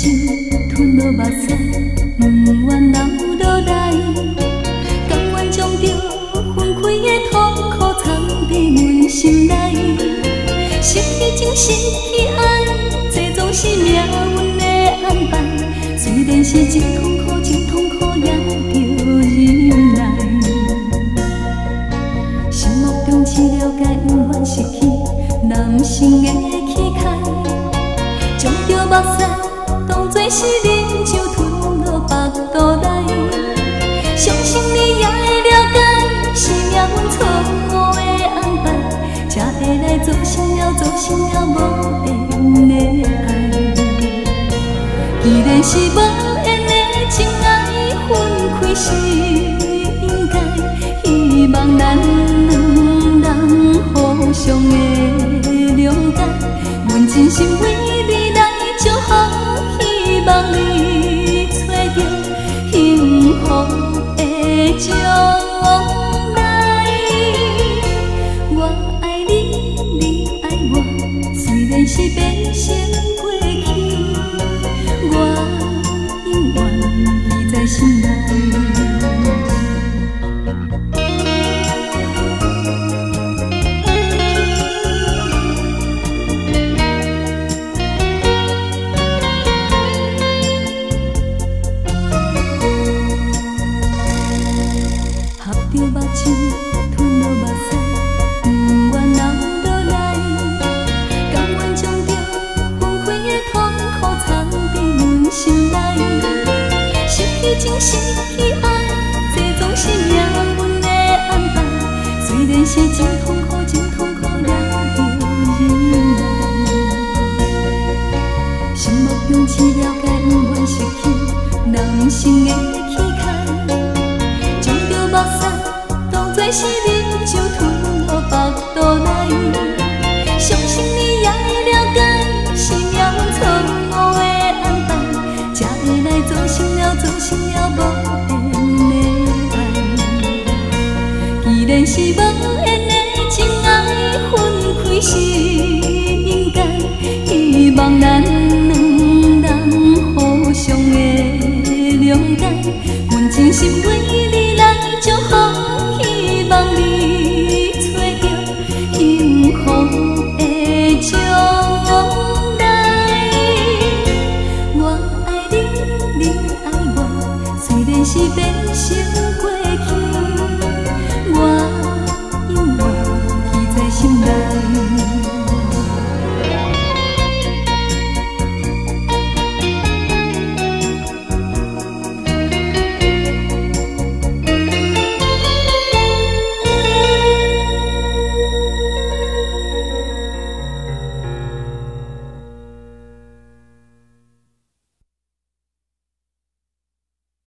酒吞落目屎，不愿流落来，甘愿将着分开的痛苦藏伫阮心内。失去情，失去爱，这总是命运的安排。虽然是真痛苦，真痛苦，也着忍耐。心目中只了解永远失去男性的气概，将着目屎当作是啉酒吞落腹肚内。相信你也会了解，是命运错误的安排，才会来做成了无缘的爱。既然是无缘的情爱，分开是应该，希望咱两人互相的谅解。阮真心为你来祝福，希望你找到幸福的将来。我爱你，你爱我，虽然是变成过去，我永远记在心内。情失去爱，这总是命运的安排。虽然是真痛苦，真痛苦，也着忍耐。心目中只了解永远失去男性的气概，将着目屎当作是啉酒吞落腹肚内。相信你也会了解，是命运错误的安排，才会来做成了无缘的爱。既然是无